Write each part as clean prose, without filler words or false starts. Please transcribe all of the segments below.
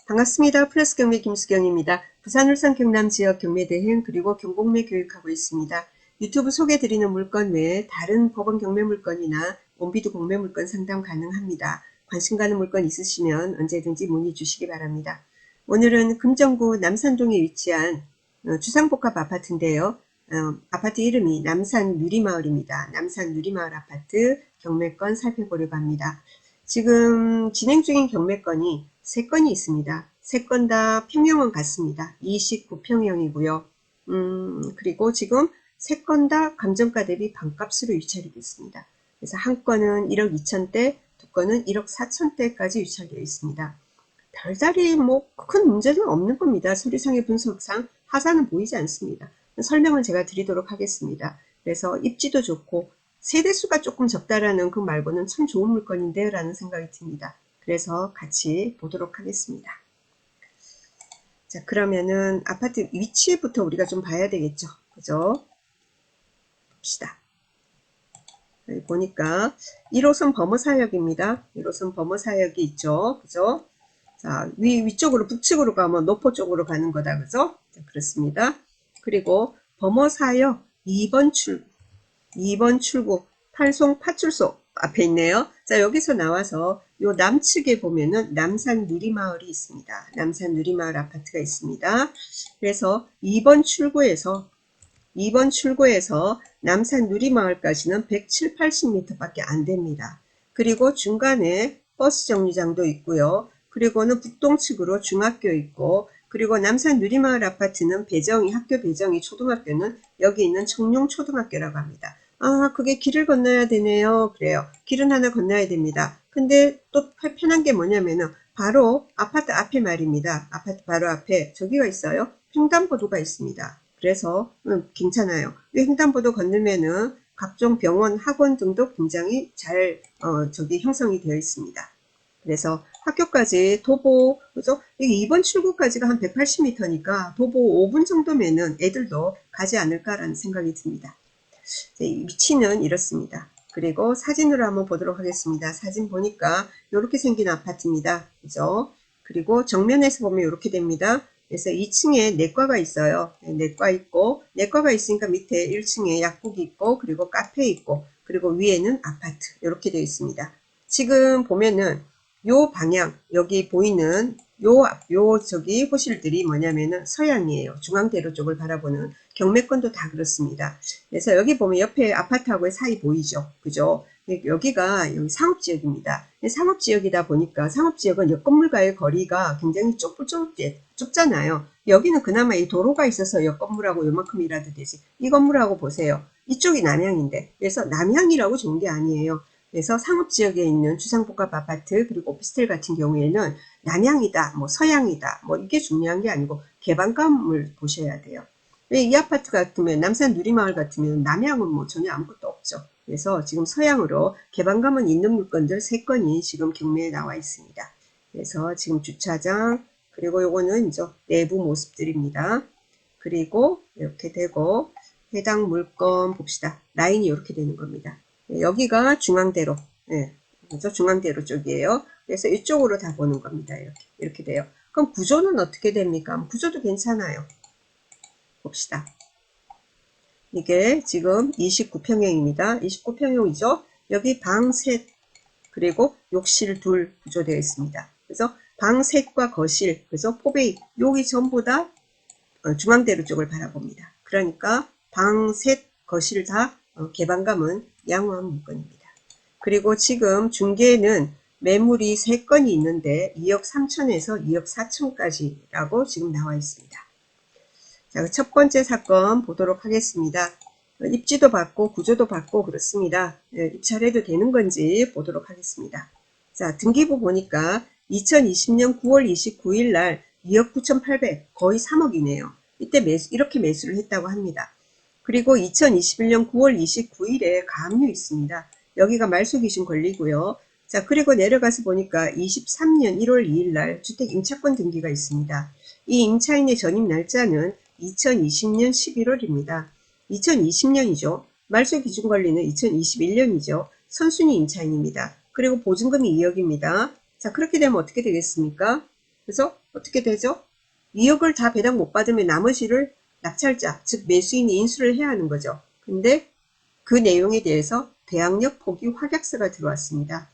반갑습니다. 플러스 경매 김수경입니다. 부산, 울산, 경남 지역 경매 대행 그리고 경공매 교육하고 있습니다. 유튜브 소개드리는 물건 외에 다른 법원 경매 물건이나 원비도 공매 물건 상담 가능합니다. 관심 가는 물건 있으시면 언제든지 문의 주시기 바랍니다. 오늘은 금정구 남산동에 위치한 주상복합 아파트인데요. 아파트 이름이 남산 누리마을입니다. 남산 누리마을 아파트 경매건 살펴보려고 합니다. 지금 진행 중인 경매건이 3건이 있습니다. 3건 다 평형은 같습니다. 29평형이고요. 그리고 지금 3건 다 감정가 대비 반값으로 유찰이 됐습니다. 그래서 한 건은 1억 2천대, 두 건은 1억 4천대까지 유찰되어 있습니다. 별다리 큰 문제는 없는 겁니다. 서류상의 분석상 하자는 보이지 않습니다. 설명을 제가 드리도록 하겠습니다. 그래서 입지도 좋고 세대수가 조금 적다라는 그 말고는 참 좋은 물건인데요 라는 생각이 듭니다. 그래서 같이 보도록 하겠습니다. 자, 그러면은 아파트 위치부터 우리가 좀 봐야 되겠죠. 그죠? 봅시다. 여기 보니까 1호선 범어사역입니다. 1호선 범어사역이 있죠. 그죠? 자, 위쪽으로 북측으로 가면 노포 쪽으로 가는 거다. 그죠? 자, 그렇습니다. 그리고 범어사역 2번 출구 팔송 파출소 앞에 있네요. 자, 여기서 나와서 요 남측에 보면은 남산 누리마을이 있습니다. 남산 누리마을 아파트가 있습니다. 그래서 2번 출구에서 남산 누리마을까지는 170, 80m 밖에 안 됩니다. 그리고 중간에 버스 정류장도 있고요. 그리고는 북동측으로 중학교 있고, 그리고 남산 누리마을 아파트는 학교 배정이 초등학교는 여기 있는 청룡초등학교라고 합니다. 아, 그게 길을 건너야 되네요. 그래요. 길은 하나 건너야 됩니다. 근데 또 편한 게 뭐냐면은 바로 아파트 앞에 말입니다. 아파트 바로 앞에 저기가 있어요. 횡단보도가 있습니다. 그래서 괜찮아요. 이 횡단보도 건너면은 각종 병원, 학원 등도 굉장히 잘 형성이 되어 있습니다. 그래서 학교까지 도보, 그죠? 2번 출구까지가 한 180m니까 도보 5분 정도면은 애들도 가지 않을까라는 생각이 듭니다. 위치는 이렇습니다. 그리고 사진으로 한번 보도록 하겠습니다. 사진 보니까 이렇게 생긴 아파트입니다. 그죠? 그리고 정면에서 보면 이렇게 됩니다. 그래서 2층에 내과가 있어요. 내과 있고, 내과가 있으니까 밑에 1층에 약국이 있고, 그리고 카페 있고, 그리고 위에는 아파트. 이렇게 되어 있습니다. 지금 보면은 요 방향, 여기 보이는 저기 호실들이 뭐냐면은 서양이에요. 중앙대로 쪽을 바라보는 경매권도 다 그렇습니다. 그래서 여기 보면 옆에 아파트하고의 사이 보이죠? 그죠? 여기가 여기 상업지역입니다. 상업지역이다 보니까 상업지역은 옆 건물과의 거리가 굉장히 좁잖아요. 여기는 그나마 이 도로가 있어서 옆 건물하고 요만큼이라도 되지. 이 건물하고 보세요. 이쪽이 남향인데. 그래서 남향이라고 좋은 게 아니에요. 그래서 상업지역에 있는 주상복합 아파트 그리고 오피스텔 같은 경우에는 남향이다, 서양이다, 이게 중요한 게 아니고 개방감을 보셔야 돼요. 이 아파트 같으면 남산 누리마을 같으면 남향은 전혀 아무것도 없죠. 그래서 지금 서양으로 개방감은 있는 물건들 3건이 지금 경매에 나와 있습니다. 그래서 지금 주차장 그리고 요거는 이제 내부 모습들입니다. 그리고 이렇게 되고 해당 물건 봅시다. 라인이 이렇게 되는 겁니다. 여기가 중앙대로, 그래서 중앙대로 쪽이에요. 그래서 이쪽으로 다 보는 겁니다. 이렇게 돼요. 그럼 구조는 어떻게 됩니까? 구조도 괜찮아요. 봅시다. 이게 지금 29평형입니다. 29평형이죠. 여기 방 셋, 그리고 욕실 둘 구조되어 있습니다. 그래서 방 셋과 거실, 그래서 포베이, 여기 전부 다 중앙대로 쪽을 바라봅니다. 그러니까 방 셋, 거실 다 개방감은 양호한 물건입니다. 그리고 지금 중개는 매물이 3건이 있는데 2억 3천에서 2억 4천까지라고 지금 나와 있습니다. 자, 첫 번째 사건 보도록 하겠습니다. 입지도 받고 구조도 받고 그렇습니다. 입찰해도 되는 건지 보도록 하겠습니다. 자, 등기부 보니까 2020년 9월 29일 날 2억 9,800 거의 3억이네요. 이때 이렇게 매수를 했다고 합니다. 그리고 2021년 9월 29일에 가압류 있습니다. 여기가 말소 기준 걸리고요. 자, 그리고 내려가서 보니까 23년 1월 2일 날 주택 임차권 등기가 있습니다. 이 임차인의 전입 날짜는 2020년 11월입니다. 2020년이죠. 말소 기준 관리는 2021년이죠. 선순위 임차인입니다. 그리고 보증금이 2억입니다. 자, 그렇게 되면 어떻게 되겠습니까? 그래서 어떻게 되죠? 2억을 다 배당 못 받으면 나머지를 낙찰자, 즉 매수인이 인수를 해야 하는 거죠. 근데 그 내용에 대해서 대항력 포기 확약서가 들어왔습니다.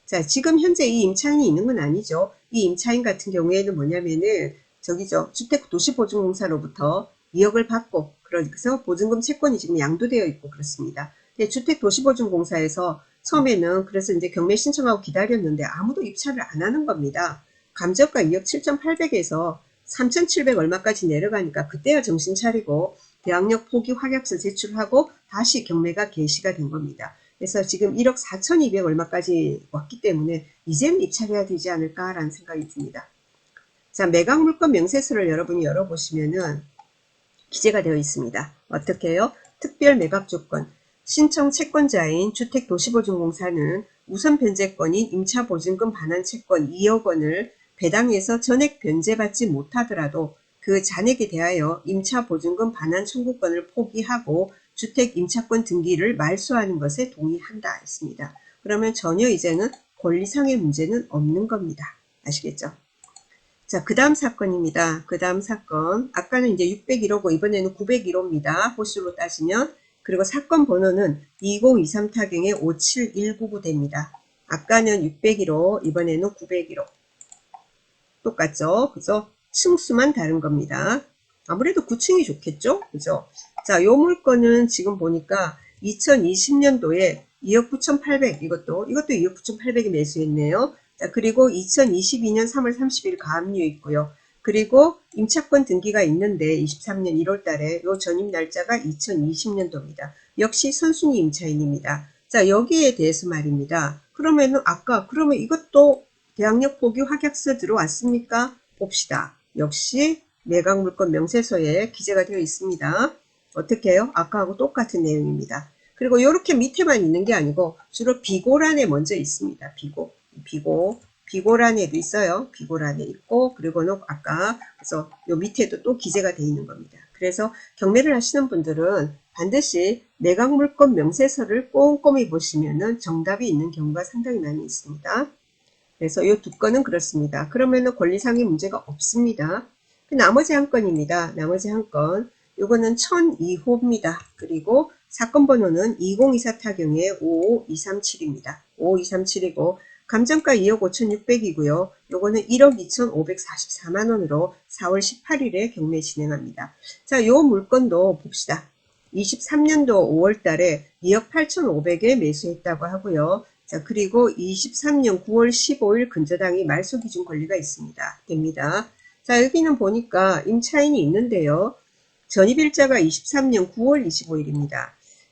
자, 지금 현재 이 임차인이 있는 건 아니죠. 이 임차인 같은 경우에는 뭐냐면은 저기죠. 주택도시보증공사로부터 2억을 받고 그래서 보증금 채권이 지금 양도되어 있고 그렇습니다. 주택도시보증공사에서 처음에는 그래서 이제 경매 신청하고 기다렸는데 아무도 입찰을 안 하는 겁니다. 감정가 2억 7,800에서 3,700 얼마까지 내려가니까 그때야 정신 차리고 대항력 포기 확약서 제출하고 다시 경매가 개시가 된 겁니다. 그래서 지금 1억 4,200 얼마까지 왔기 때문에 이제는 입찰해야 되지 않을까라는 생각이 듭니다. 자, 매각물건 명세서를 여러분이 열어보시면은 기재가 되어 있습니다. 어떻게 해요? 특별 매각 조건. 신청 채권자인 주택도시보증공사는 우선 변제권인 임차보증금 반환 채권 2억 원을 배당해서 전액 변제받지 못하더라도 그 잔액에 대하여 임차보증금 반환 청구권을 포기하고 주택 임차권 등기를 말소하는 것에 동의한다 했습니다. 그러면 전혀 이제는 권리상의 문제는 없는 겁니다. 아시겠죠? 자, 그 다음 사건입니다. 그 다음 사건. 아까는 이제 601호고 이번에는 901호입니다. 호수로 따지면. 그리고 사건 번호는 2023 타경의 57199대입니다. 아까는 601호, 이번에는 901호. 똑같죠? 그죠? 층수만 다른 겁니다. 아무래도 9층이 좋겠죠? 그죠? 자, 요 물건은 지금 보니까 2020년도에 2억 9,800, 이것도 2억 9,800에 매수했네요. 자, 그리고 2022년 3월 30일 가압류 있고요. 그리고 임차권 등기가 있는데 23년 1월 달에 요 전입 날짜가 2020년도입니다. 역시 선순위 임차인입니다. 자, 여기에 대해서 말입니다. 그러면 이것도 대항력 포기 확약서 들어왔습니까? 봅시다. 역시 매각물건 명세서에 기재가 되어 있습니다. 어떻게 해요? 아까하고 똑같은 내용입니다. 그리고 이렇게 밑에만 있는 게 아니고 주로 비고란에 먼저 있습니다. 비고란에도 있어요. 비고란에 있고 그리고는 아까 그래서 요 밑에도 또 기재가 되어 있는 겁니다. 그래서 경매를 하시는 분들은 반드시 매각물건 명세서를 꼼꼼히 보시면은 정답이 있는 경우가 상당히 많이 있습니다. 그래서 이 두 건은 그렇습니다. 그러면은 권리상의 문제가 없습니다. 나머지 한 건입니다. 나머지 한 건. 요거는 1002호입니다. 그리고 사건 번호는 2024 타경의 55237입니다. 55237이고 감정가 2억 5,600이고요. 요거는 1억 2,544만 원으로 4월 18일에 경매 진행합니다. 자, 요 물건도 봅시다. 23년도 5월 달에 2억 8,500에 매수했다고 하고요. 자, 그리고 23년 9월 15일 근저당이 말소 기준 권리가 됩니다. 자, 여기는 보니까 임차인이 있는데요. 전입일자가 23년 9월 25일입니다.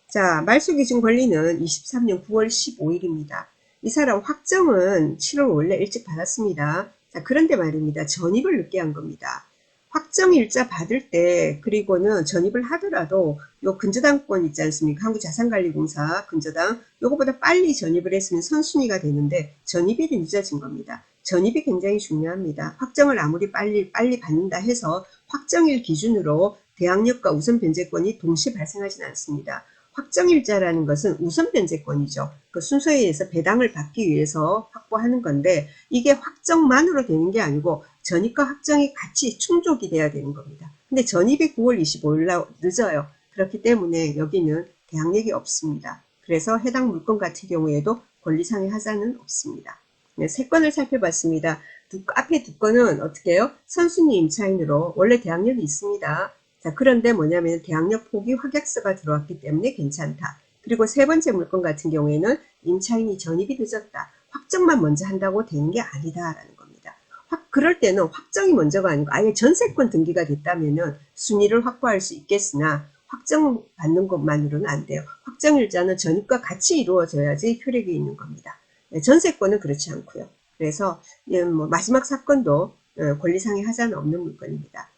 자, 말소 기준 권리는 23년 9월 15일입니다. 이 사람 확정은 7월 원래 일찍 받았습니다. 자, 그런데 말입니다. 전입을 늦게 한 겁니다. 확정일자 받을 때 그리고는 전입을 하더라도 요 근저당권 있지 않습니까? 한국자산관리공사 근저당 요거보다 빨리 전입을 했으면 선순위가 되는데 전입일이 늦어진 겁니다. 전입이 굉장히 중요합니다. 확정을 아무리 빨리 받는다 해서 확정일 기준으로 대항력과 우선 변제권이 동시에 발생하지는 않습니다. 확정일자라는 것은 우선 변제권이죠. 그 순서에 의해서 배당을 받기 위해서 확보하는 건데 이게 확정만으로 되는 게 아니고 전입과 확정이 같이 충족이 돼야 되는 겁니다. 근데 전입이 9월 25일 날 늦어요. 그렇기 때문에 여기는 대항력이 없습니다. 그래서 해당 물건 같은 경우에도 권리상의 하자는 없습니다. 네, 세 건을 살펴봤습니다. 앞에 두 건은 어떻게 해요? 선순위 임차인으로 원래 대항력이 있습니다. 자, 그런데 뭐냐면 대항력 포기 확약서가 들어왔기 때문에 괜찮다. 그리고 세 번째 물건 같은 경우에는 임차인이 전입이 늦었다. 확정만 먼저 한다고 되는 게 아니다라는 겁니다. 그럴 때는 확정이 먼저가 아니고 아예 전세권 등기가 됐다면은 순위를 확보할 수 있겠으나 확정 받는 것만으로는 안 돼요. 확정일자는 전입과 같이 이루어져야지 효력이 있는 겁니다. 전세권은 그렇지 않고요. 그래서 마지막 사건도 권리상의 하자는 없는 물건입니다.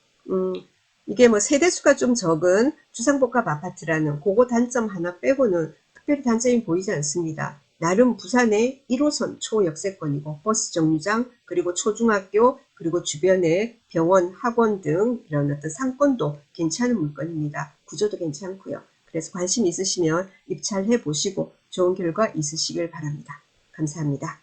이게 세대수가 좀 적은 주상복합 아파트라는 그거 단점 하나 빼고는 특별히 단점이 보이지 않습니다. 나름 부산의 1호선 초역세권이고 버스 정류장 그리고 초중학교 그리고 주변에 병원 학원 등 이런 어떤 상권도 괜찮은 물건입니다. 구조도 괜찮고요. 그래서 관심 있으시면 입찰해 보시고 좋은 결과 있으시길 바랍니다. 감사합니다.